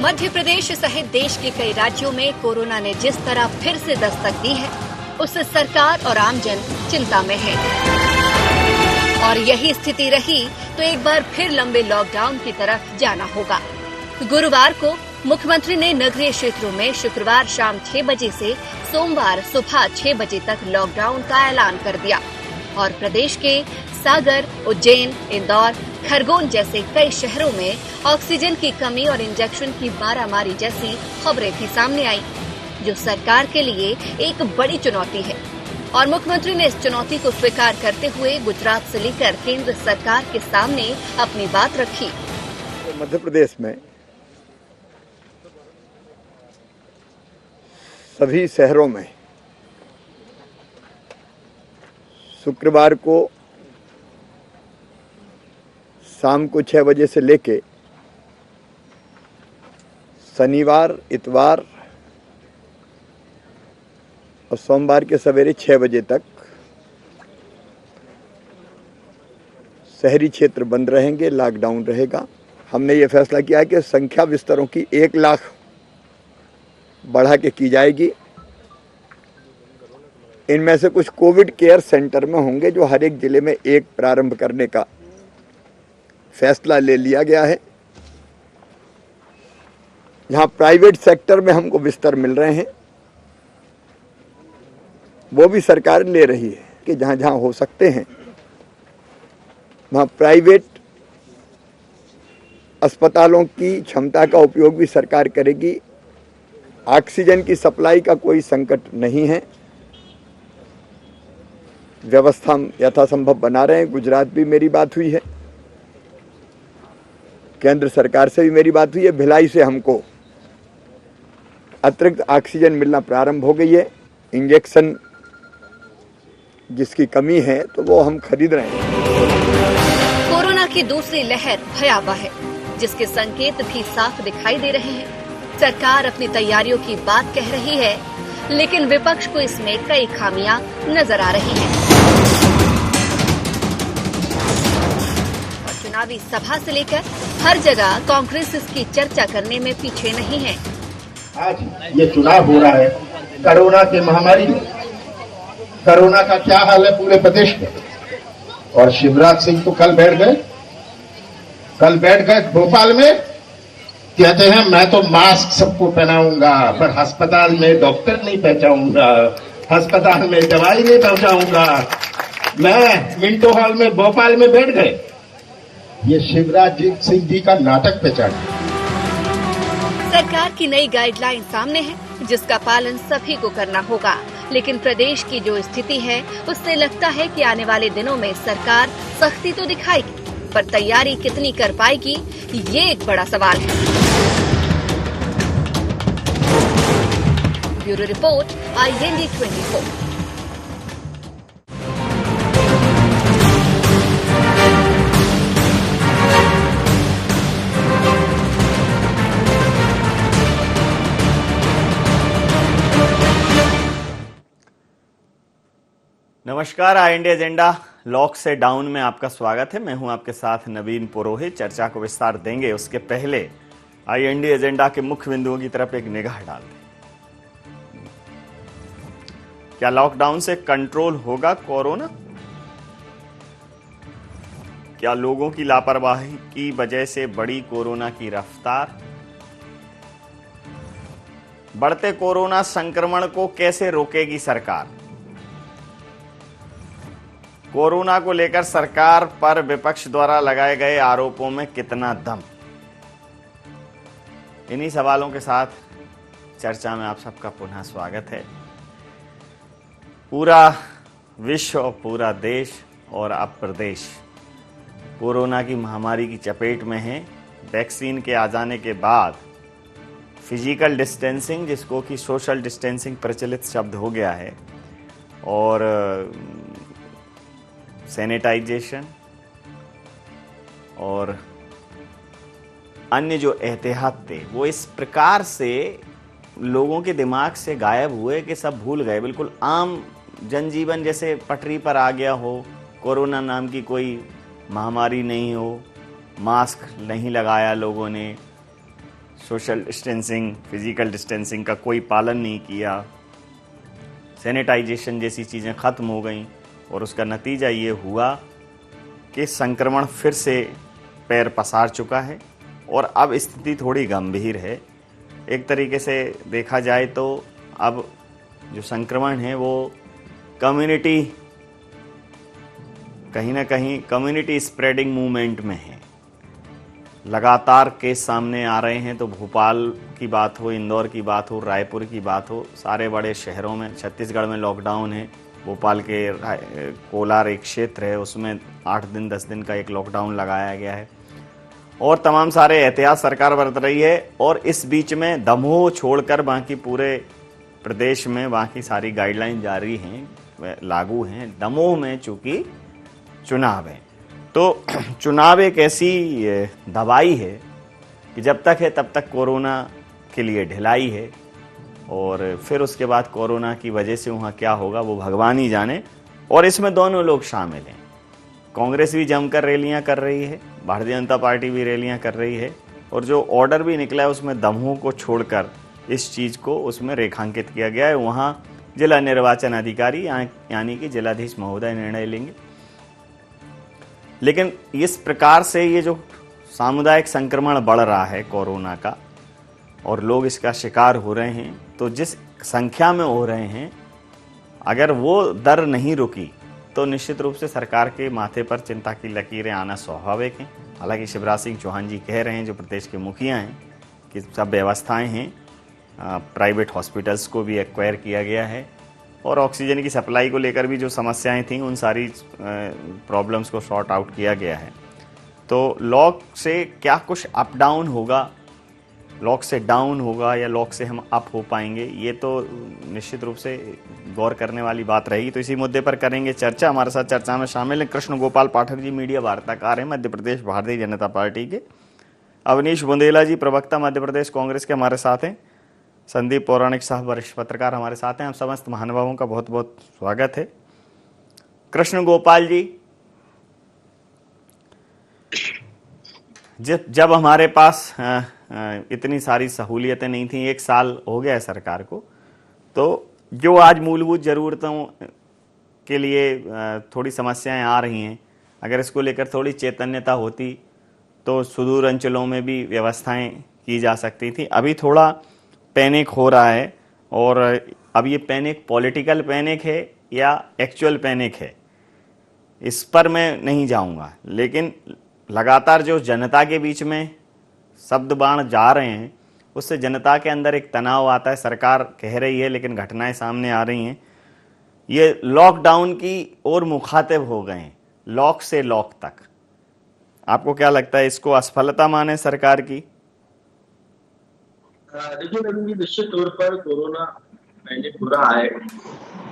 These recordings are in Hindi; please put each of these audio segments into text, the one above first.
मध्य प्रदेश सहित देश के कई राज्यों में कोरोना ने जिस तरह फिर से दस्तक दी है, उससे सरकार और आमजन चिंता में है। और यही स्थिति रही तो एक बार फिर लंबे लॉकडाउन की तरफ जाना होगा। गुरुवार को मुख्यमंत्री ने नगरीय क्षेत्रों में शुक्रवार शाम 6 बजे से सोमवार सुबह 6 बजे तक लॉकडाउन का ऐलान कर दिया और प्रदेश के सागर, उज्जैन, इंदौर, खरगोन जैसे कई शहरों में ऑक्सीजन की कमी और इंजेक्शन की मारामारी जैसी खबरें भी सामने आई, जो सरकार के लिए एक बड़ी चुनौती है। और मुख्यमंत्री ने इस चुनौती को स्वीकार करते हुए गुजरात से लेकर केंद्र सरकार के सामने अपनी बात रखी। मध्य प्रदेश में सभी शहरों में शुक्रवार को शाम को 6 बजे से लेके शनिवार, इतवार और सोमवार के सवेरे 6 बजे तक शहरी क्षेत्र बंद रहेंगे, लॉकडाउन रहेगा। हमने ये फैसला किया है कि संख्या बिस्तरों की 1 लाख बढ़ा के की जाएगी। इनमें से कुछ कोविड केयर सेंटर में होंगे, जो हर एक जिले में एक प्रारंभ करने का फैसला ले लिया गया है। जहां प्राइवेट सेक्टर में हमको बिस्तर मिल रहे हैं, वो भी सरकार ले रही है कि जहां जहां हो सकते हैं वहां प्राइवेट अस्पतालों की क्षमता का उपयोग भी सरकार करेगी। ऑक्सीजन की सप्लाई का कोई संकट नहीं है, व्यवस्था यथासंभव बना रहे हैं। गुजरात भी मेरी बात हुई है, केंद्र सरकार से भी मेरी बात हुई है। भिलाई से हमको अतिरिक्त ऑक्सीजन मिलना प्रारंभ हो गई है। इंजेक्शन जिसकी कमी है तो वो हम खरीद रहे हैं। कोरोना की दूसरी लहर भयावह है, जिसके संकेत भी साफ दिखाई दे रहे हैं। सरकार अपनी तैयारियों की बात कह रही है, लेकिन विपक्ष को इसमें कई खामियां नजर आ रही हैं। और चुनावी सभा से लेकर हर जगह कांग्रेस इसकी चर्चा करने में पीछे नहीं है। आज ये चुनाव हो रहा है कोरोना की महामारी में। कोरोना का क्या हाल है पूरे प्रदेश में। और शिवराज सिंह तो कल बैठ गए भोपाल में, कहते हैं मैं तो मास्क सबको पहनाऊंगा, पर अस्पताल में डॉक्टर नहीं पहुंचाऊंगा, अस्पताल में दवाई नहीं पहुंचाऊंगा। मैं मिंटो हॉल में भोपाल में बैठ गए। ये शिवराज सिंह जी का नाटक पहचान। सरकार की नई गाइडलाइन सामने है, जिसका पालन सभी को करना होगा। लेकिन प्रदेश की जो स्थिति है, उससे लगता है कि आने वाले दिनों में सरकार सख्ती तो दिखाएगी, पर तैयारी कितनी कर पाएगी, ये एक बड़ा सवाल है। Bureau report, IND 24। नमस्कार, IND एजेंडा लॉक से डाउन में आपका स्वागत है। मैं हूं आपके साथ नवीन पुरोहित। चर्चा को विस्तार देंगे, उसके पहले IND एजेंडा के मुख्य बिंदुओं की तरफ एक निगाह डालते हैं। क्या लॉकडाउन से कंट्रोल होगा कोरोना? क्या लोगों की लापरवाही की वजह से बढ़ी कोरोना की रफ्तार? बढ़ते कोरोना संक्रमण को कैसे रोकेगी सरकार? कोरोना को लेकर सरकार पर विपक्ष द्वारा लगाए गए आरोपों में कितना दम? इन्हीं सवालों के साथ चर्चा में आप सबका पुनः स्वागत है। पूरा विश्व और पूरा देश और अब प्रदेश कोरोना की महामारी की चपेट में है। वैक्सीन के आ जाने के बाद फिजिकल डिस्टेंसिंग, जिसको कि सोशल डिस्टेंसिंग प्रचलित शब्द हो गया है, और सैनिटाइजेशन और अन्य जो एहतियात थे, वो इस प्रकार से लोगों के दिमाग से गायब हुए कि सब भूल गए। बिल्कुल आम जनजीवन जैसे पटरी पर आ गया हो, कोरोना नाम की कोई महामारी नहीं हो, मास्क नहीं लगाया लोगों ने, सोशल डिस्टेंसिंग, फिजिकल डिस्टेंसिंग का कोई पालन नहीं किया, सैनिटाइजेशन जैसी चीज़ें ख़त्म हो गई और उसका नतीजा ये हुआ कि संक्रमण फिर से पैर पसार चुका है और अब स्थिति थोड़ी गंभीर है। एक तरीके से देखा जाए तो अब जो संक्रमण है वो कम्युनिटी, कहीं ना कहीं कम्युनिटी स्प्रेडिंग मूवमेंट में है। लगातार केस सामने आ रहे हैं, तो भोपाल की बात हो, इंदौर की बात हो, रायपुर की बात हो, सारे बड़े शहरों में, छत्तीसगढ़ में लॉकडाउन है, भोपाल के कोलार एक क्षेत्र है उसमें 8 दिन 10 दिन का एक लॉकडाउन लगाया गया है और तमाम सारे एहतियात सरकार बरत रही है। और इस बीच में दमोह छोड़कर बाकी पूरे प्रदेश में बाकी सारी गाइडलाइन जारी हैं, लागू हैं। दमोह में चूंकि चुनाव है तो चुनाव एक ऐसी दवाई है कि जब तक है तब तक कोरोना के लिए ढिलाई है और फिर उसके बाद कोरोना की वजह से वहाँ क्या होगा वो भगवान ही जाने। और इसमें दोनों लोग शामिल हैं। कांग्रेस भी जमकर रैलियां कर रही है, भारतीय जनता पार्टी भी रैलियां कर रही है और जो ऑर्डर भी निकला है उसमें दमोह को छोड़कर इस चीज़ को उसमें रेखांकित किया गया है। वहाँ जिला निर्वाचन अधिकारी यानी कि जिलाधीश महोदय निर्णय लेंगे। लेकिन इस प्रकार से ये जो सामुदायिक संक्रमण बढ़ रहा है कोरोना का और लोग इसका शिकार हो रहे हैं, तो जिस संख्या में हो रहे हैं, अगर वो दर नहीं रुकी तो निश्चित रूप से सरकार के माथे पर चिंता की लकीरें आना स्वाभाविक हैं। हालांकि शिवराज सिंह चौहान जी कह रहे हैं, जो प्रदेश के मुखिया हैं, कि सब व्यवस्थाएं हैं, प्राइवेट हॉस्पिटल्स को भी एक्वायर किया गया है और ऑक्सीजन की सप्लाई को लेकर भी जो समस्याएं थीं उन सारी प्रॉब्लम्स को सॉर्ट आउट किया गया है। तो लॉक से क्या कुछ अप डाउन होगा, लॉक से डाउन होगा या लॉक से हम अप हो पाएंगे, ये तो निश्चित रूप से गौर करने वाली बात रहेगी। तो इसी मुद्दे पर करेंगे चर्चा। हमारे साथ चर्चा में शामिल हैं कृष्ण गोपाल पाठक जी, मीडिया वार्ताकार हैं, मध्य प्रदेश भारतीय जनता पार्टी के। अवनीश बुंदेला जी, प्रवक्ता मध्य प्रदेश कांग्रेस के, हमारे साथ हैं। संदीप पौराणिक साहब, वरिष्ठ पत्रकार, हमारे साथ हैं। हम समस्त महानुभावों का बहुत बहुत स्वागत है। कृष्ण गोपाल जी, जब हमारे पास इतनी सारी सहूलियतें नहीं थी, 1 साल हो गया है सरकार को, तो जो आज मूलभूत ज़रूरतों के लिए थोड़ी समस्याएं आ रही हैं, अगर इसको लेकर थोड़ी चैतन्यता होती तो सुदूर अंचलों में भी व्यवस्थाएं की जा सकती थी। अभी थोड़ा पैनिक हो रहा है और अब ये पैनिक पॉलिटिकल पैनिक है या एक्चुअल पैनिक है, इस पर मैं नहीं जाऊंगा। लेकिन लगातार जो जनता के बीच में शब्द बाण जा रहे हैं, उससे जनता के अंदर एक तनाव आता है। सरकार कह रही है लेकिन घटनाएं सामने आ रही हैं। ये लॉकडाउन की ओर मुखातिब हो गए हैं, लॉक से लॉक तक। आपको क्या लगता है, इसको असफलता माने सरकार की? देखिए नवीन जी, निश्चित तौर पर कोरोना पैनिक हो रहा है,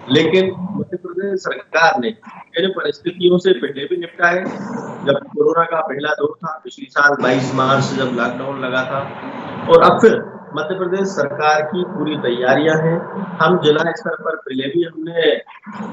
लेकिन मध्य प्रदेश सरकार ने इन परिस्थितियों से पहले भी निपटा है। जब कोरोना का पहला दौर था पिछले साल 22 मार्च से, जब लॉकडाउन लगा था, और अब फिर मध्य प्रदेश सरकार की पूरी तैयारियां हैं। हम जिला स्तर पर पहले भी हमने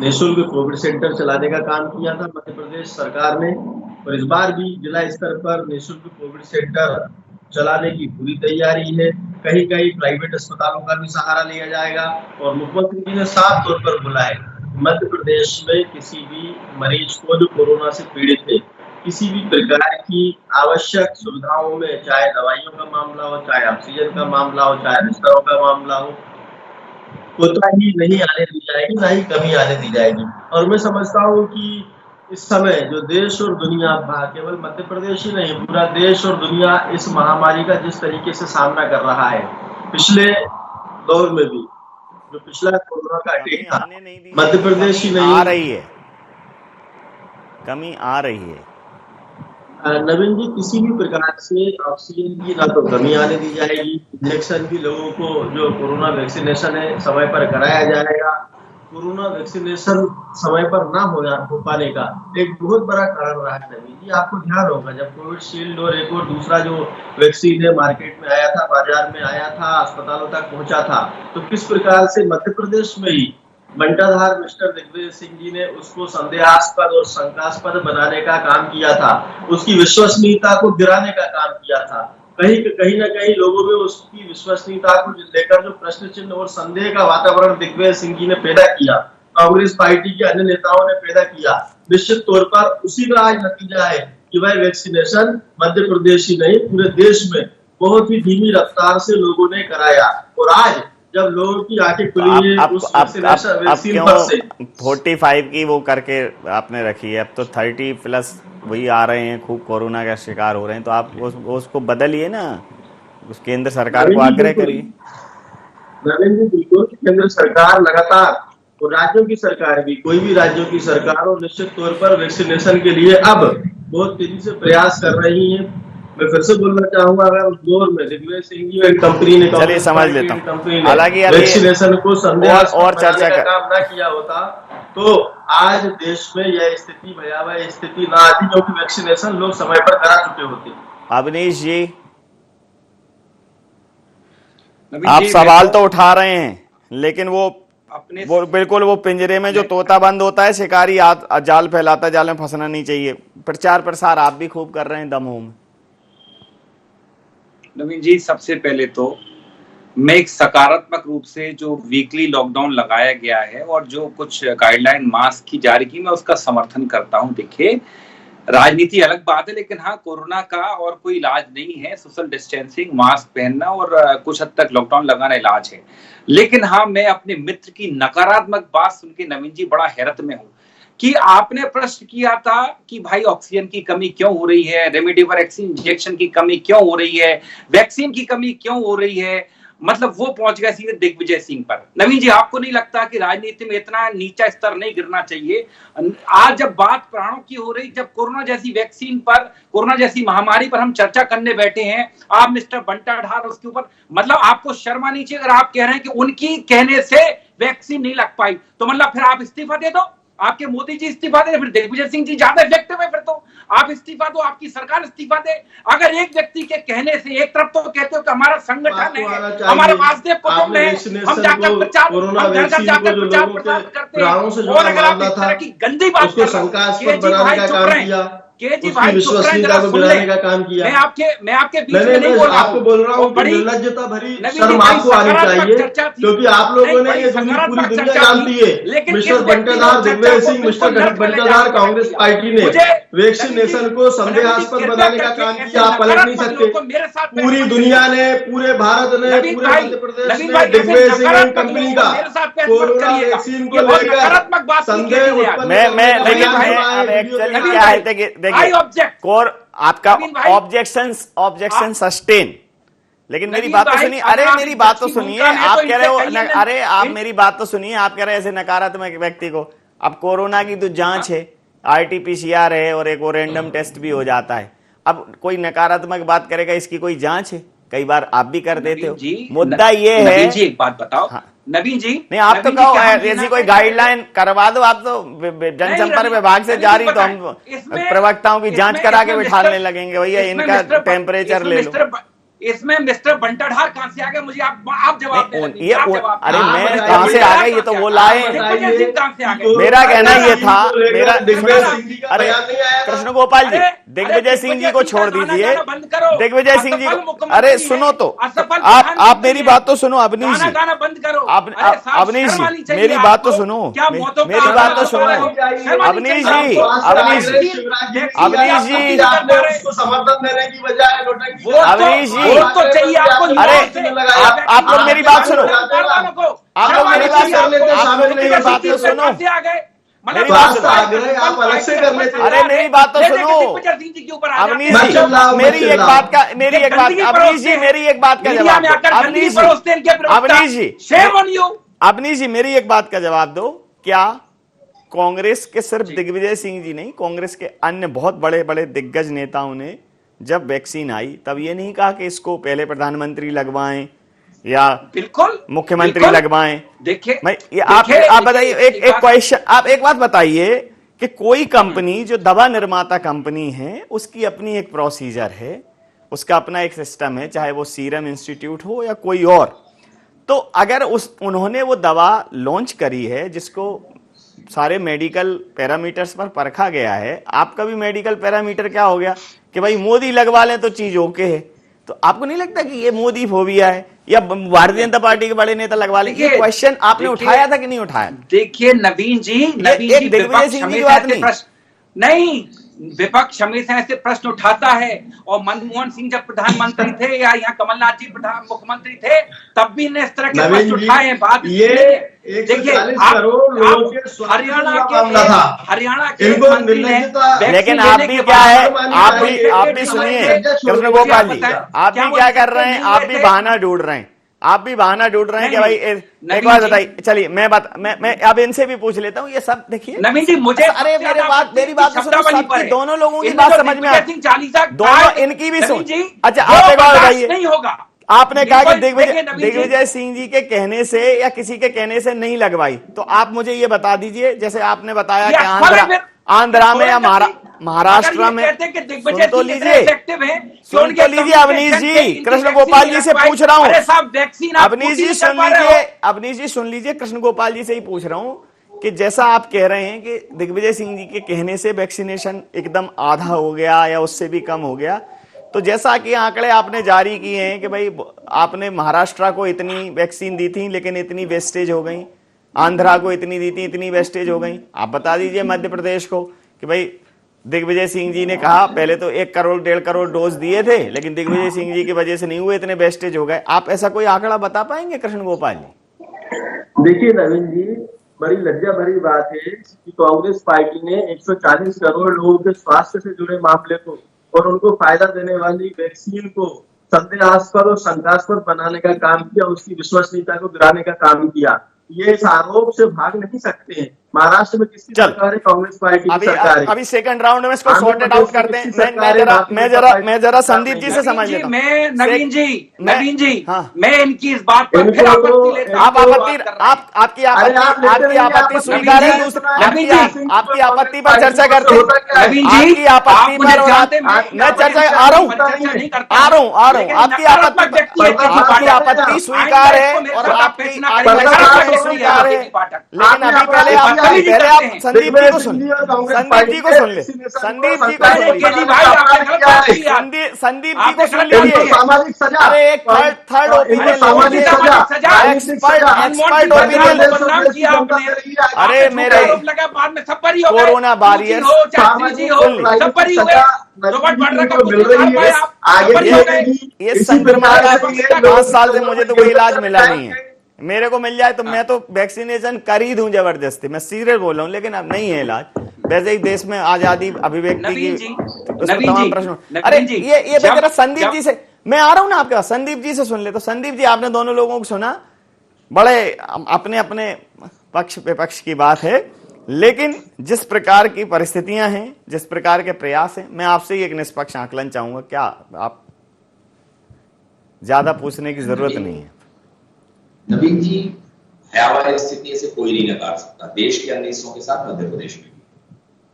निःशुल्क कोविड सेंटर चलाने का काम किया था मध्य प्रदेश सरकार ने, और इस बार भी जिला स्तर पर निःशुल्क कोविड सेंटर चलाने की पूरी तैयारी है। कहीं कहीं प्राइवेट अस्पतालों का भी सहारा लिया जाएगा और मुख्यमंत्री जी ने साफ तौर पर बोला है मध्य प्रदेश में किसी भी मरीज को जो कोरोना से पीड़ित है, किसी भी प्रकार की आवश्यक सुविधाओं में, चाहे दवाइयों का मामला हो, चाहे ऑक्सीजन का मामला हो, चाहे बिस्तरों का मामला हो, कोताही नहीं आने दी जाएगी, ना ही कमी आने दी जाएगी। और मैं समझता हूँ कि इस समय जो देश और दुनिया, केवल मध्य प्रदेश ही नहीं, पूरा देश और दुनिया इस महामारी का जिस तरीके से सामना कर रहा है, पिछले दौर में भी जो पिछला कोरोना का अटैक था, मध्य प्रदेश ही नहीं, आ रही है, कमी आ रही है। नवीन जी, किसी भी प्रकार से ऑक्सीजन की ना तो कमी आने दी जाएगी, इंजेक्शन भी लोगों को, जो कोरोना वैक्सीनेशन है, समय पर कराया जाएगा। कोरोना वैक्सीनेशन समय पर ना हो पाने का एक बहुत बड़ा कारण रहा है नवीन जी। आपको ध्यान होगा, जब कोविड शील्ड और एक और दूसरा जो वैक्सीन है मार्केट में आया था, बाजार में आया था, अस्पतालों तक पहुंचा था, तो किस प्रकार से मध्य प्रदेश में ही बंटाधार मिस्टर दिग्विजय सिंह जी ने उसको संदेहास्पद और शंकास्पद बनाने का काम किया था, उसकी विश्वसनीयता को गिराने का काम किया था। कहीं ना कहीं लोगों में उसकी विश्वसनीयता को लेकर जो प्रश्न चिन्ह और संदेह का वातावरण दिग्विजय सिंह जी ने पैदा किया, कांग्रेस पार्टी के अन्य नेताओं ने पैदा किया, निश्चित तौर पर उसी का आज नतीजा है कि वह वैक्सीनेशन मध्य प्रदेश ही नहीं पूरे देश में बहुत ही धीमी रफ्तार से लोगों ने कराया। और आज जब लोगों की आंखें खुली है उस वैक्सीन पर से 45 की वो करके आपने रखी है, अब तो 30+ वही आ रहे हैं, खूब कोरोना का शिकार हो रहे हैं, तो आप उसको बदलिए ना, उस केंद्र सरकार को आग्रह करिए। नरेंद्र जी, बिल्कुल केंद्र सरकार लगातार और राज्यों की सरकार भी, कोई भी राज्यों की सरकार और निश्चित तौर पर वैक्सीनेशन के लिए अब बहुत तेजी से प्रयास कर रही है। मैं फिर से बोलना चाहूंगा, अगर उस दौर में दिग्विजय सिंह जी एक कंपनी ने, चलिए समझ लेता हूँ, हालांकि वैक्सीनेशन को संदेहास्पद और चर्चा का काम न किया होता तो आज देश में यह स्थिति, भयावह स्थिति ना आती, क्योंकि वैक्सीनेशन लोग समय पर करा चुके होते। अवनीश जी, आप सवाल तो उठा रहे हैं, लेकिन वो बिल्कुल वो पिंजरे में जो तोता बंद होता है, शिकारी जाल फैलाता, जाल में फंसना नहीं चाहिए। प्रचार प्रसार आप भी खूब कर रहे हैं दमोह में। नवीन जी, सबसे पहले तो मैं एक सकारात्मक रूप से जो वीकली लॉकडाउन लगाया गया है और जो कुछ गाइडलाइन मास्क की जारी की, मैं उसका समर्थन करता हूं। देखिए, राजनीति अलग बात है, लेकिन हाँ, कोरोना का और कोई इलाज नहीं है। सोशल डिस्टेंसिंग, मास्क पहनना और कुछ हद तक लॉकडाउन लगाना इलाज है। लेकिन हाँ, मैं अपने मित्र की नकारात्मक बात सुन के नवीन जी बड़ा हैरत में हूं कि आपने प्रश्न किया था कि भाई ऑक्सीजन की कमी क्यों हो रही है, रेमडेसिविर इंजेक्शन की कमी क्यों हो रही है, वैक्सीन की कमी क्यों हो रही है, मतलब वो पहुंच गया सीधे दिग्विजय सिंह पर। नवीन जी, आपको नहीं लगता कि राजनीति में इतना नीचा स्तर नहीं गिरना चाहिए? आज जब बात प्राणों की हो रही, जब कोरोना जैसी वैक्सीन पर, कोरोना जैसी महामारी पर हम चर्चा करने बैठे हैं, आप मिस्टर बंटा ढार उसके ऊपर, मतलब आपको शर्म आनी चाहिए। अगर आप कह रहे हैं कि उनकी कहने से वैक्सीन नहीं लग पाई, तो मतलब फिर आप इस्तीफा दे दो, आपके मोदी जी इस्तीफा दे, फिर दिग्विजय सिंह जी ज्यादा इफेक्टिव है, फिर तो आप इस्तीफा दो, आपकी सरकार इस्तीफा दे। अगर एक व्यक्ति के कहने से, एक तरफ तो कहते हो कि हमारा संगठन है, हमारे वासुदेव कुटुंब है, हम जाकर प्रचार, हम घर घर जाकर प्रचार प्रसार करते हैं, और अगर आप इस तरह की गंदी बात कर रहे हो, केजी भाई चुप रहे, जरा सुन ले। मैं आपके बीच में नहीं बोल रहा हूं, आपको बोल रहा हूं, बड़ी निर्लज्जता भरी शर्म आपको आनी चाहिए, क्योंकि आप लोगों ने ये पूरी दुनिया जानती है, मिस्टर बंटाधार दिग्विजय सिंह, मिस्टर बंटाधार कांग्रेस पार्टी ने वैक्सीनेशन को संदेहास्पद बनाने का काम किया। आप पलट नहीं सकते। पूरी दुनिया ने, पूरे भारत ने, पूरे मध्य प्रदेश ने दिग्विजय सिंह कंपनी का कोरोना वैक्सीन को लेकर संदेह आपका ऑब्जेक्शन सस्टेन। लेकिन मेरी बात तो सुनिए, अरे मेरी बात तो सुनिए, आप कह रहे हो, अरे आप मेरी बात तो सुनिए, आप कह रहे हैं ऐसे नकारात्मक व्यक्ति को, अब कोरोना की तो जांच है, RT-PCR है और एक वो रैंडम टेस्ट भी हो जाता है। अब कोई नकारात्मक बात करेगा, इसकी कोई जांच है? कई बार आप भी कर देते हो। मुद्दा ये है, नवीन जी एक बात बताओ। हाँ। नवीन जी नहीं, आप तो कहो ऐसी कोई गाइडलाइन करवा दो, आप तो जनसंपर्क विभाग से जारी, तो हम प्रवक्ताओं की जांच करा के बिठाने लगेंगे, भैया इनका टेम्परेचर ले लो। इसमें मिस्टर बंटाढार कहां से आ गए? मुझे आप जवाब दें। अरे मैं कहां से आ गए, ये तो वो लाए। मेरा कहना ये था, मेरा, अरे कृष्ण गोपाल जी, दिग्विजय सिंह जी को छोड़ दीजिए, दिग्विजय सिंह जी को, अरे सुनो तो, आप मेरी बात तो सुनो अवनीश जी, अवनीश जी मेरी बात तो सुनो, मेरी बात तो सुनो अवनीश जी, अवनीश जी, समर्थन देने की बजाय अवनीश जी, तो चाहिए आपको। अरे आप लोग मेरी बात सुनो, आप लोग मेरी बात सुनो, आप लोग मेरी बात तो सुनो, मेरी बात सुनो, आप अलग से कर लेते हैं। अरे मेरी बात तो सुनो अवनीश जी, मेरी एक बात का, अवनीश जी मेरी एक बात का जवाब दो, अवनीश जी मेरी एक बात का जवाब दो। क्या कांग्रेस के सिर्फ दिग्विजय सिंह जी नहीं, कांग्रेस के अन्य बहुत बड़े बड़े दिग्गज नेताओं ने जब वैक्सीन आई तब ये नहीं कहा कि इसको पहले प्रधानमंत्री लगवाएं या बिल्कुल मुख्यमंत्री लगवाएं? देखिए आप बताइए, एक क्वेश्चन, आप एक बात बताइए कि कोई कंपनी जो दवा निर्माता कंपनी है, उसकी अपनी एक प्रोसीजर है, उसका अपना एक सिस्टम है, चाहे वो सीरम इंस्टीट्यूट हो या कोई और, तो अगर उन्होंने वो दवा लॉन्च करी है जिसको सारे मेडिकल पैरामीटर्स पर परखा गया है, आपका भी मेडिकल पैरामीटर क्या हो गया कि भाई मोदी लगवा लें तो चीज ओके है, तो आपको नहीं लगता कि ये मोदी फोबिया है, या भारतीय जनता पार्टी के बड़े नेता लगवा ले? ये क्वेश्चन आपने उठाया था कि नहीं उठाया? देखिए नवीन जी, दिग्विजय सिंह जी की बात नहीं, विपक्ष हमेशा ऐसे प्रश्न उठाता है, और मनमोहन सिंह जब प्रधानमंत्री थे या यहाँ कमलनाथ जी मुख्यमंत्री थे तब भी इन्हें इस तरह के प्रश्न उठाए हैं। बात ये देखिए, हरियाणा के मंत्री ने, लेकिन आप भी क्या है, आप भी सुनिए कृष्ण गोपाल जी, आप भी क्या कर रहे हैं, आप भी बहाना ढूंढ रहे हैं, आप भी बहाना ढूंढ रहे हैं कि भाई एक बात बताइए। चलिए मैं अब इनसे भी पूछ लेता हूँ, ये सब देखिए नवीन जी, मुझे अरे मेरी बात सुनो, सबकी दोनों लोगों की बात समझ में आती, दोनों इनकी भी सुन। अच्छा आप एक बात बताइए, नहीं होगा, आपने कहा कि दिग्विजय सिंह जी के कहने से या किसी के कहने से नहीं लगवाई, तो आप मुझे ये बता दीजिए, जैसे आपने बताया कि आंध्रा में या महाराष्ट्र में, सुन तो लीजिए अवनीश जी, कृष्ण गोपाल जी से पूछ रहा हूं, अवनीश जी सुन लीजिए, कृष्ण गोपाल जी से ही पूछ रहा हूं कि जैसा आप कह रहे हैं कि दिग्विजय सिंह जी के कहने से वैक्सीनेशन एकदम आधा हो गया या उससे भी कम हो गया, तो जैसा कि आंकड़े आपने जारी किए हैं कि भाई आपने महाराष्ट्र को इतनी वैक्सीन दी थी लेकिन इतनी वेस्टेज हो गई, आंध्रा को इतनी दी थी इतनी वेस्टेज हो गई, आप बता दीजिए मध्य प्रदेश को कि भाई दिग्विजय सिंह जी ने कहा पहले तो 1 करोड़ 1.5 करोड़ डोज दिए थे लेकिन दिग्विजय सिंह जी की वजह से नहीं हुए, इतने वेस्टेज हो गए। आप ऐसा कोई आंकड़ा बता पाएंगे कृष्ण गोपाल जी? देखिए नवीन जी, बड़ी लज्जा भरी बात है कि कांग्रेस पार्टी ने 140 करोड़ लोगों के स्वास्थ्य से जुड़े मामले को और उनको फायदा देने वाली वैक्सीन को संदेहास्पद और शंकास्पद बनाने का काम किया, उसकी विश्वसनीयता को गिराने का काम किया। ये इस आरोप से भाग नहीं सकते हैं। महाराष्ट्र में किसकी सरकार है? कांग्रेस पार्टी की सरकार है। अभी सेकंड राउंड में इसको सॉर्टेड आउट करते हैं। मैं जरा संदीप जी से समझ लेता हूं। नवीन जी मैं इनकी इस बात पर फिर आपत्ति लेता हूं। आपकी आपत्ति स्वीकार है, आपकी आपत्ति पर चर्चा करते हैं। नवीन जी, आपकी आपत्ति पर मैं चर्चा आ रहा हूँ आपकी आपत्ति स्वीकार है और आपकी स्वीकार है, लेकिन अभी पहले आप संदीप जी को सुन ले, संदीप जी को सुन लीजिए, संदीप जी को सुन लीजिए। अरे एक थर्ड ओपिनियन, एक्सपर्ट ओपिनियन। अरे मेरे कोरोना वॉरियर्स ये संक्रमण का 5 साल से मुझे तो कोई इलाज मिला नहीं है, मेरे को मिल जाए तो मैं तो वैक्सीनेशन कर ही दूं जबरदस्ती, मैं सीरियस बोल रहा हूं, लेकिन अब नहीं है इलाज। वैसे ही देश में आजादी अभिव्यक्ति की तमाम प्रश्न। अरे ये जरा संदीप जी से मैं आ रहा हूं ना आपके पास, संदीप जी से सुन ले। तो संदीप जी, आपने दोनों लोगों को सुना, बड़े अपने अपने पक्ष विपक्ष की बात है, लेकिन जिस प्रकार की परिस्थितियां हैं, जिस प्रकार के प्रयास हैं, मैं आपसे ही एक निष्पक्ष आकलन चाहूंगा। क्या आप ज्यादा पूछने की जरूरत नहीं है। नवीन जी, भयावह स्थिति से कोई नहीं नकार सकता, देश के अन्य हिस्सों के साथ मध्य प्रदेश में भी।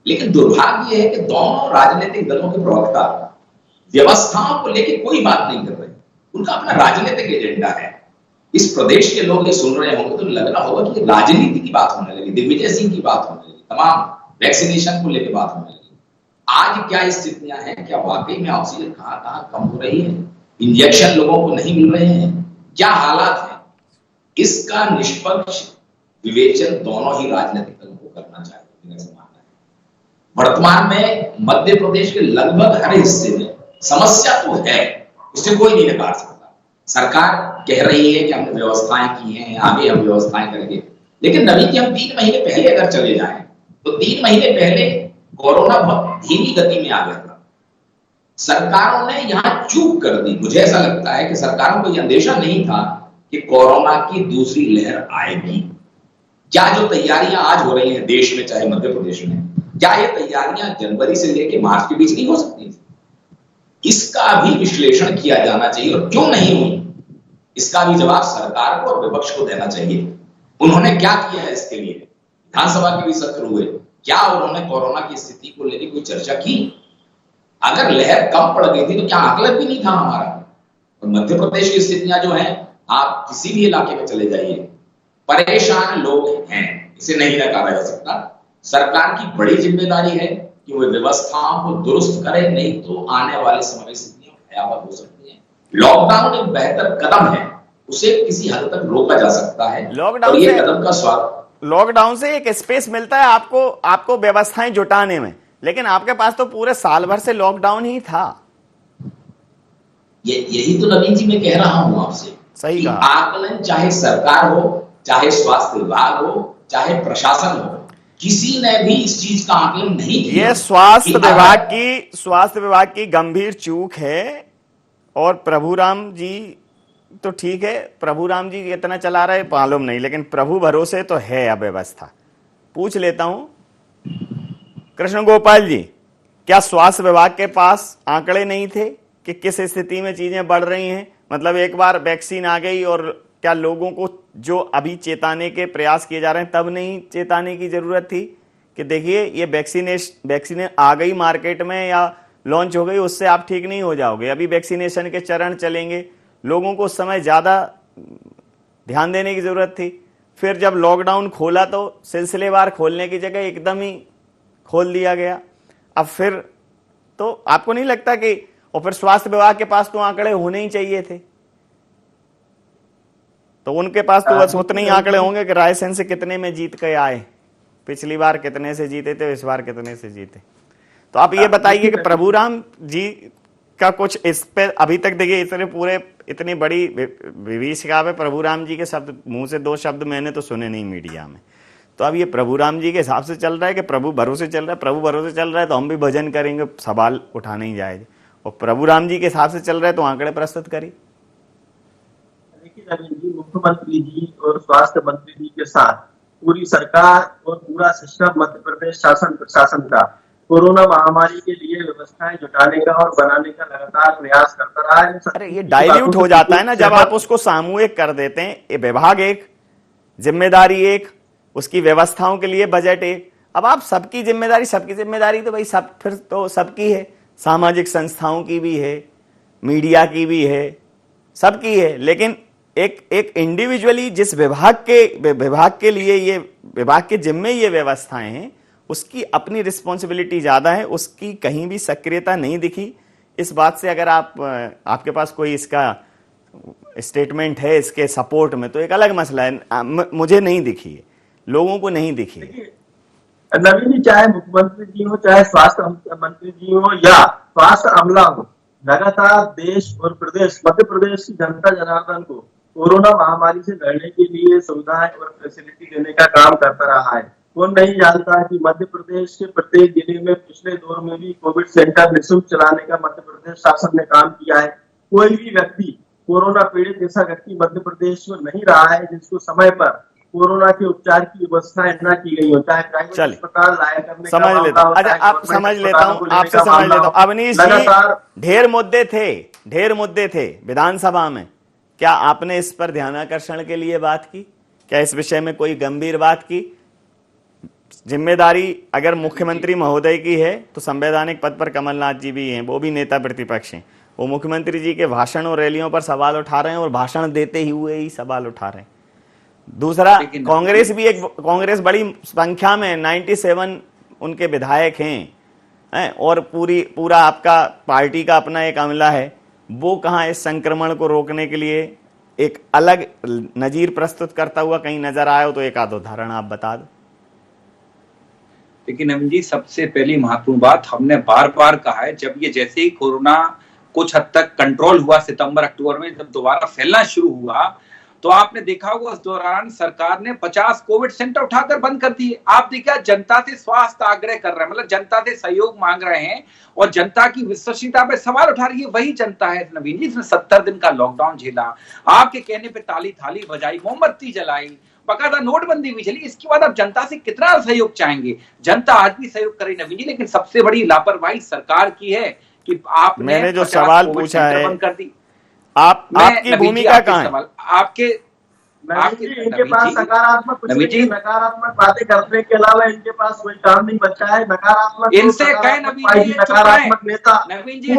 लेकिन दुर्भाग्य है कि दोनों राजनीतिक दलों के प्रवक्ता व्यवस्थाओं को लेकर कोई बात नहीं कर रहे, उनका अपना राजनीतिक एजेंडा है। इस प्रदेश के लोग ये सुन रहे होंगे तो लग रहा होगा कि राजनीति की बात होने लगी, दिग्विजय सिंह की बात होने लगी, तमाम वैक्सीनेशन को लेकर बात होने लगी। आज क्या स्थितियां हैं? क्या वाकई में ऑक्सीजन कहां कम हो रही है? इंजेक्शन लोगों को नहीं मिल रहे हैं? क्या हालात है? इसका निष्पक्ष विवेचन दोनों ही राजनीतिक दलों को करना चाहिए, मेरा मानना है। वर्तमान में मध्य प्रदेश के लगभग हर हिस्से में समस्या तो है, उसे कोई नहीं नकार सकता। सरकार कह रही है कि हमने व्यवस्थाएं की हैं, आगे हम व्यवस्थाएं करेंगे, लेकिन नवीन जी, हम 3 महीने पहले अगर चले जाएं तो 3 महीने पहले कोरोना बहुत धीमी गति में आ गया था। सरकारों ने यहां चूक कर दी। मुझे ऐसा लगता है कि सरकारों को यह अंदेशा नहीं था कि कोरोना की दूसरी लहर आएगी। क्या जो तैयारियां आज हो रही हैं देश में, चाहे मध्य प्रदेश में, क्या ये तैयारियां जनवरी से लेकर मार्च के बीच नहीं हो सकती? इसका भी विश्लेषण किया जाना चाहिए, और क्यों नहीं हुई इसका भी जवाब सरकार को और विपक्ष को देना चाहिए। उन्होंने क्या किया है इसके लिए? विधानसभा के भी सत्र हुए, क्या उन्होंने कोरोना की स्थिति को लेकर कोई चर्चा की? अगर लहर कम पड़ गई थी तो क्या आकलन भी नहीं था हमारा? और मध्य प्रदेश की स्थितियां जो हैं, आप किसी भी इलाके में चले जाइए, परेशान लोग हैं, इसे नहीं नकारा जा सकता। सरकार की बड़ी जिम्मेदारी है कि वो व्यवस्थाओं को दुरुस्त करे, नहीं तो आने वाले समय में स्थितियां भयावह हो सकती हैं। लॉकडाउन एक बेहतर कदम है, उसे किसी हद तक रोका जा सकता है। लॉकडाउन और ये से कदम का स्वागत, लॉकडाउन से एक स्पेस मिलता है आपको व्यवस्थाएं जुटाने में, लेकिन आपके पास तो पूरे साल भर से लॉकडाउन ही था। यही तो नवीन जी मैं कह रहा हूं आपसे, सही कि कहा। आकलन चाहे सरकार हो, चाहे स्वास्थ्य विभाग हो, चाहे प्रशासन हो, किसी ने भी इस चीज का आकलन नहीं किया। ये स्वास्थ्य विभाग की गंभीर चूक है। और प्रभुराम जी तो ठीक है, प्रभुराम जी इतना चला रहे मालूम नहीं, लेकिन प्रभु भरोसे तो है अव्यवस्था। पूछ लेता हूं कृष्ण गोपाल जी, क्या स्वास्थ्य विभाग के पास आंकड़े नहीं थे कि किस स्थिति में चीजें बढ़ रही हैं? मतलब एक बार वैक्सीन आ गई और क्या लोगों को जो अभी चेताने के प्रयास किए जा रहे हैं तब नहीं चेताने की जरूरत थी कि देखिए ये वैक्सीन आ गई मार्केट में या लॉन्च हो गई, उससे आप ठीक नहीं हो जाओगे, अभी वैक्सीनेशन के चरण चलेंगे। लोगों को उस समय ज्यादा ध्यान देने की जरूरत थी। फिर जब लॉकडाउन खोला तो सिलसिलेवार खोलने की जगह एकदम ही खोल दिया गया। अब फिर तो आपको नहीं लगता कि, और फिर स्वास्थ्य विभाग के पास तो आंकड़े होने ही चाहिए थे, तो उनके पास तो बस उतने ही आंकड़े होंगे कि रायसेन से कितने में जीत के आए, पिछली बार कितने से जीते थे, इस बार कितने से जीते। तो आप ये बताइए कि प्रभुराम जी का कुछ इस पे अभी तक, देखिए इतनी बड़ी विभीषिका पे प्रभुराम जी के शब्द, मुंह से 2 शब्द मैंने तो सुने नहीं मीडिया में। तो अब ये प्रभुराम जी के हिसाब से चल रहा है कि प्रभु भरोसे चल रहा है? प्रभु भरोसे चल रहा है तो हम भी भजन करेंगे, सवाल उठाने ही जाएंगे। और प्रभुराम जी के हिसाब से चल रहा है तो आंकड़े प्रस्तुत करिए। देखिए नवीन जी, मुख्यमंत्री जी और स्वास्थ्य मंत्री जी के साथ पूरी सरकार और पूरा सिस्टम मध्य प्रदेश शासन प्रशासन का कोरोना महामारी के लिए व्यवस्थाएं जुटाने का और बनाने का लगातार प्रयास करता रहा है। अरे ये डाइल्यूट हो जाता है ना जब आप उसको सामूहिक कर देते हैं। विभाग एक, जिम्मेदारी एक, उसकी व्यवस्थाओं के लिए बजट एक। अब आप सबकी जिम्मेदारी तो भाई सब फिर तो सबकी है, सामाजिक संस्थाओं की भी है, मीडिया की भी है, सबकी है। लेकिन एक इंडिविजुअली जिस विभाग के लिए ये विभाग के जिम्मे ये व्यवस्थाएं हैं, उसकी अपनी रिस्पॉन्सिबिलिटी ज्यादा है, उसकी कहीं भी सक्रियता नहीं दिखी। इस बात से अगर आपके पास कोई इसका स्टेटमेंट है इसके सपोर्ट में तो एक अलग मसला है, मुझे नहीं दिखी है, लोगों को नहीं दिखी है। नवीन जी, चाहे मुख्यमंत्री जी हो, चाहे स्वास्थ्य मंत्री जी हो या स्वास्थ्य अमला हो, लगातार देश और प्रदेश, मध्य प्रदेश की जनता जनार्दन को कोरोना महामारी से लड़ने के लिए सुविधाएं और फैसिलिटी देने का काम करता रहा है। कौन नहीं जानता कि मध्य प्रदेश के प्रत्येक जिले में पिछले दौर में भी कोविड सेंटर निःशुल्क चलाने का मध्य प्रदेश शासन ने काम किया है। कोई भी व्यक्ति कोरोना पीड़ित ऐसा व्यक्ति मध्य प्रदेश में नहीं रहा है जिसको समय पर कोरोना के उपचार की व्यवस्थाएं न की गई हो, चाहे प्राइवेट अस्पताल लाया करने का समझ लेता हूँ। अच्छा, आप समझ लेता हूँ, आपसे समझ लेता हूँ। अवनीश जी, ढेर मुद्दे थे विधानसभा में, क्या आपने इस पर ध्यानाकर्षण के लिए बात की? क्या इस विषय में कोई गंभीर बात की? जिम्मेदारी अगर मुख्यमंत्री महोदय की है तो संवैधानिक पद पर कमलनाथ जी भी हैं, वो भी नेता प्रतिपक्ष हैं, वो मुख्यमंत्री जी के भाषण और रैलियों पर सवाल उठा रहे हैं और भाषण देते ही हुए ही सवाल उठा रहे हैं। दूसरा, कांग्रेस बड़ी संख्या में 97 उनके विधायक हैं और पूरा आपका पार्टी का अपना एक अमला है, वो कहां इस संक्रमण को रोकने के लिए एक अलग नजीर प्रस्तुत करता हुआ कहीं नजर आया हो तो एक आध उदाहरण आप बता दो। लेकिन नवीन जी, सबसे पहली महत्वपूर्ण बात हमने बार बार कहा है, जब ये जैसे ही कोरोना कुछ हद तक कंट्रोल हुआ सितंबर अक्टूबर में, जब दोबारा फैलना शुरू हुआ तो आपने देखा होगा उस दौरान सरकार ने 50 कोविड सेंटर उठाकर बंद कर दिए। आप देखिए, जनता से स्वास्थ्य आग्रह कर रहे हैं, मतलब जनता से सहयोग मांग रहे हैं और जनता की विश्वसनीयता पे सवाल उठा रही है वही जनता है नवीन जी। इसने 70 दिन का लॉकडाउन झेला, आपके कहने पे ताली थाली बजाई, मोमबत्ती जलाई, बकायदा नोटबंदी भी चली। इसके बाद अब जनता से कितना सहयोग चाहेंगे? जनता आज भी सहयोग करे नवीन जी, लेकिन सबसे बड़ी लापरवाही सरकार की है कि आपने मैंने जो सवाल पूछा है बंद कर दी। आपकी भूमिका कहाँ है? आपके इनके पास सकारात्मक नकारात्मक बातें करने के अलावा इनके पास कोई काम नहीं बचा है। नकारात्मक इनसे कहे नकारात्मक नेता, नवीन जी मैं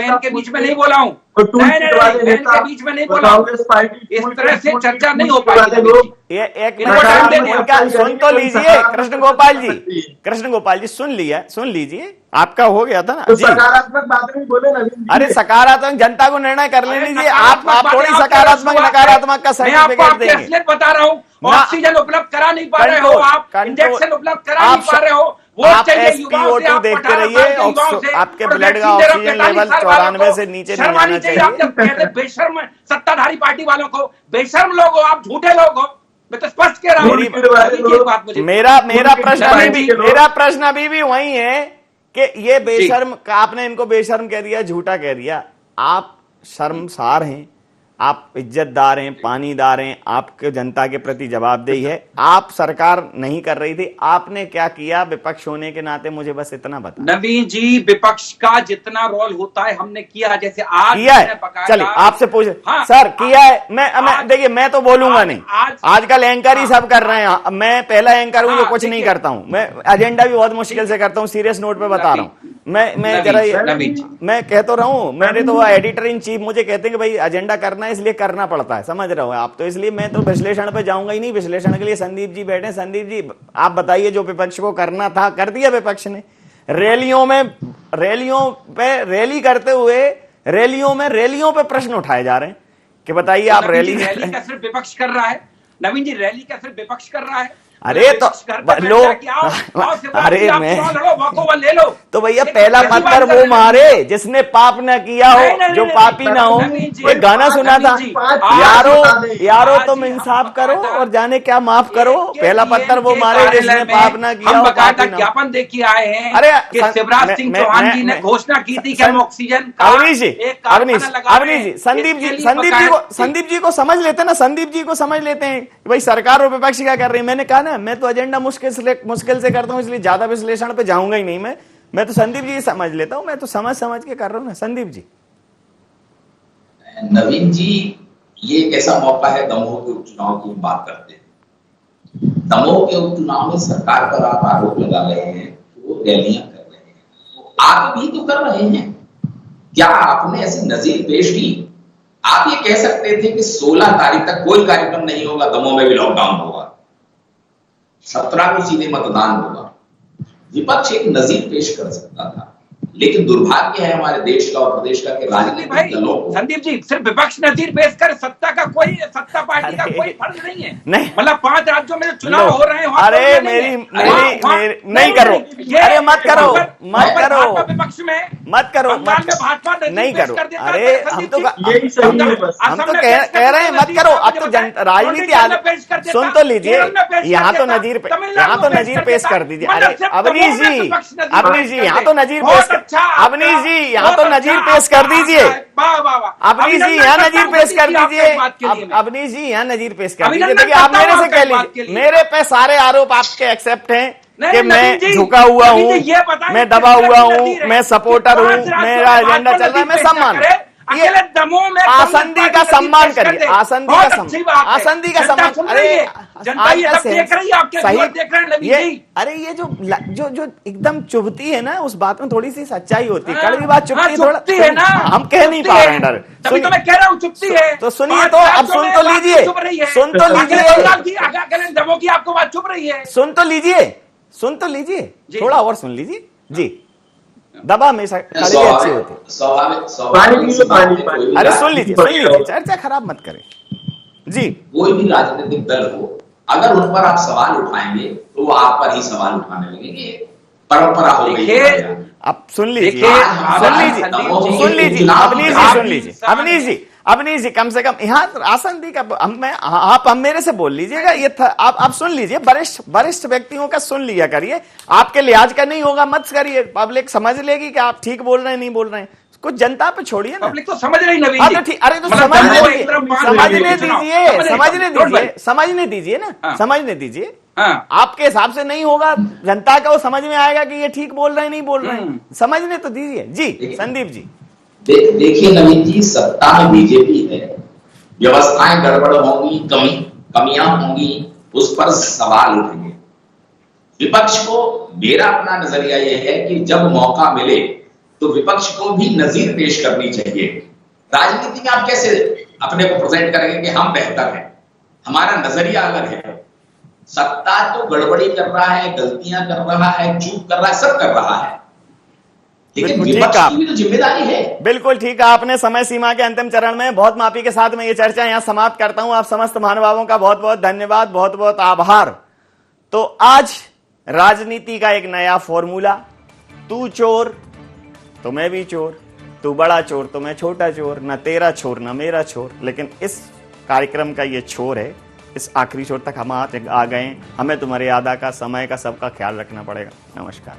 इनके बीच में नहीं बोला हूँ, और टूल किट वाले नहीं, नेता के बीच में नहीं बोला। कांग्रेस पार्टी इस तरह से चर्चा नहीं हो वाले पाएगी। लोग ये एक इनको टाइम देने मिनट आप का कोई सुन तो कोई लीजिए सकारात्मक कृष्ण गोपाल जी, बात नहीं। कृष्ण गोपाल जी सुन लीजिए, आपका हो गया था ना तो जी। सकारात्मक बातें भी बोले नवीन जी। अरे सकारात्मक जनता को निर्णय कर लेने दीजिए, आप थोड़ी सकारात्मक नकारात्मक का मैं आपको सर्टिफिकेट आपके देंगे। असलियत बता रहा हूँ, ना- ऑक्सीजन उपलब्ध करा नहीं पा रहे हो आप, इंजेक्शन उपलब्ध करा नहीं पा रहे हो, वोट आप चाहिए युवाओं से, SpO2 आप देखते 18 रहिए, साल के युवाओं से, आपके और ब्लड का वैक्सीन दे रहे हो ऑक्सीजन 45 लेवल साल वालों 94 को। से नीचे नहीं शर्म आनी जाना चाहिए। चाहिए। आप जब कहते बेशर्म सत्ताधारी पार्टी वालों को, बेशर्म लोग हो आप, झूठे लोग हो, मैं तो स्पष्ट कह रहा हूँ। टूल किट वाले एक लोग- बात मुझे मेरा प्रश्न पार्टी अभी के भी लोग- मेरा प्रश्न अभी भी वही है कि ये बेशर्म, आपने इनको बेशर्म कह दिया, झूठा कह दिया। आप शर्मसार हैं, आप इज्जतदार हैं, पानीदार हैं, आपके जनता के प्रति जवाबदेही है। आप सरकार नहीं कर रही थी, आपने क्या किया विपक्ष होने के नाते, मुझे बस इतना बता। नवीन जी, विपक्ष का जितना रोल होता है हमने किया, जैसे आज किया है, चलिए आपसे पूछ। हाँ, सर किया है, मैं देखिए मैं तो बोलूंगा नहीं, आजकल एंकर ही सब कर रहे हैं। मैं पहला एंकर हूं जो कुछ नहीं करता हूं, मैं एजेंडा भी बहुत मुश्किल से करता हूं, सीरियस नोट पे बता रहा हूं। मैं जरा मैं कह तो रहा हूं, मेरे तो एडिटर इन चीफ मुझे कहते हैं कि भाई एजेंडा करना है, इसलिए करना पड़ता है, समझ रहे हो आप, तो इसलिए मैं तो विश्लेषण पे जाऊंगा ही नहीं। विश्लेषण के लिए संदीप जी बैठे। संदीप जी आप बताइए, जो विपक्ष को करना था कर दिया विपक्ष ने। रैलियों पे रैली करते हुए रैलियों पे प्रश्न उठाए जा रहे हैं कि बताइए आप रैली का सिर्फ विपक्ष कर रहा है। नवीन जी, रैली का सिर्फ विपक्ष कर रहा है। अरे तो लो, अरे मैं ले लो तो भैया पहला पत्थर वो मारे जिसने पाप न किया हो, जो पापी ना हो। एक गाना सुना था, यारो तुम इंसाफ करो और जाने क्या माफ करो, पहला पत्थर वो मारे जिसने पाप न किया हो, पापी ना हो। ज्ञापन देखिए आए हैं। अरे शिवराज सिंह चौहान जी ने घोषणा की थी कि हम ऑक्सीजन अवनीश जी, संदीप जी को समझ लेते ना, संदीप जी को समझ लेते हैं भाई सरकार और विपक्ष क्या कर रही है। मैंने कहा ना, मैं तो एजेंडा मुश्किल से करता हूं, इसलिए ज्यादा विश्लेषण पे जाऊंगा ही नहीं। मैं तो संदीप जी समझ लेता हूं, मैं तो समझ के कर रहा हूं ना। संदीप जी। नवीन जी, ये एक ऐसा मौका है, दमोह के उपचुनाव की बात करते हैं। दमोह के उपचुनाव में सरकार पर आप आरोप लगा रहे हैं, वो रैलियां कर रहे हैं, आप भी तो कर रहे हैं। क्या आपने ऐसी नजीर पेश की? आप ये कह सकते थे कि 16 तारीख तक कोई कार्यक्रम नहीं होगा, दमोह में भी लॉकडाउन होगा, 17 को सीधे मतदान होगा। विपक्ष एक नजीर पेश कर सकता था, लेकिन दुर्भाग्य है हमारे देश का और प्रदेश का कि राजनीतिक दलों को। संदीप जी, सिर्फ विपक्ष नजीर पेश कर, सत्ता पार्टी का कोई फर्ज नहीं है। नहीं, मतलब 5 राज्यों में चुनाव हो रहे हैं। अरे मेरी नहीं करो, अरे मत करो विपक्ष में मत करो, भाजपा नहीं करो। अरे हम तो कह रहे हैं मत करो। अब तो राजनीति सुन तो लीजिए, यहाँ तो नजीर पेश कर दीजिए। अरे अवनीश जी यहाँ तो नजीर पेश, अवनीश जी यहाँ तो नजीर पेश कर दीजिए। अवनीश जी यहाँ नजीर पेश कर दीजिए। अवनीश जी यहाँ नजीर पेश कर दीजिए। देखिए आप मेरे से कह लीजिए, मेरे पे सारे आरोप आपके एक्सेप्ट हैं कि मैं झुका हुआ हूँ, मैं दबा हुआ हूँ, मैं सपोर्टर हूँ, मेरा एजेंडा चल रहा है, मैं सम्मान आसंदी का सम्मान करिए, आसंदी का सम्मान। अरे सही, अरे ये जो एकदम चुभती है ना, उस बात में थोड़ी सी सच्चाई होती है। कड़वी बात चुभती है, थोड़ा है ना, हम कह नहीं पा रहे हैं डर। तभी तो मैं कह रहा हूँ चुभती है। तो सुनिए, तो अब सुन तो लीजिए, दमोह की आपको बात चुभ रही है। सुन तो लीजिए, थोड़ा और सुन लीजिए जी। दबा में अच्छी होती। अरे सुन लीजिए, चर्चा खराब मत करें जी। कोई भी राजनीतिक दल हो, अगर उन पर आप सवाल उठाएंगे तो वो आप पर ही सवाल उठाने लगेंगे, परंपरा हो गई है। अब सुन लीजिए, अवनीश जी कम से कम यहाँ आसंदी का आप मेरे से बोल लीजिएगा। ये था, आप सुन लीजिए, वरिष्ठ व्यक्तियों का सुन लिया करिए। आपके लिहाज का नहीं होगा मत करिए, पब्लिक समझ लेगी कि आप ठीक बोल रहे हैं, नहीं बोल रहे हैं। कुछ जनता पे छोड़िए ना, पब्लिक तो समझ रही नवीन जी। अरे तो समझने दीजिए ना, समझने दीजिए। आपके हिसाब से नहीं होगा, जनता का वो समझ में आएगा कि ये ठीक बोल रहे हैं, नहीं बोल रहे हैं, समझने तो दीजिए जी। संदीप जी देखिए नवीन जी, सत्ता में बीजेपी है, व्यवस्थाएं गड़बड़ होंगी, कमियां होंगी, उस पर सवाल उठेंगे। विपक्ष को मेरा अपना नजरिया यह है कि जब मौका मिले तो विपक्ष को भी नजीर पेश करनी चाहिए। राजनीति में आप कैसे अपने को प्रेजेंट करेंगे कि हम बेहतर हैं, हमारा नजरिया अलग है। सत्ता तो गड़बड़ी कर रहा है, गलतियां कर रहा है, चूक कर रहा है, सब कर रहा है, लेकिन विपक्ष की भी तो जिम्मेदारी है। बिल्कुल ठीक है आपने। समय सीमा के अंतिम चरण में बहुत माफी के साथ मैं ये चर्चा यहां समाप्त करता हूं। आप समस्त महानुभावों का बहुत बहुत धन्यवाद, बहुत बहुत आभार। तो आज राजनीति का एक नया फॉर्मूला, तू चोर तो मैं भी चोर, तू बड़ा चोर तो मैं छोटा चोर, ना तेरा चोर ना मेरा चोर। लेकिन इस कार्यक्रम का ये छोर है, इस आखिरी छोर तक हम आ गए। हमें तुम्हारी मर्यादा का, समय का, सबका ख्याल रखना पड़ेगा। नमस्कार।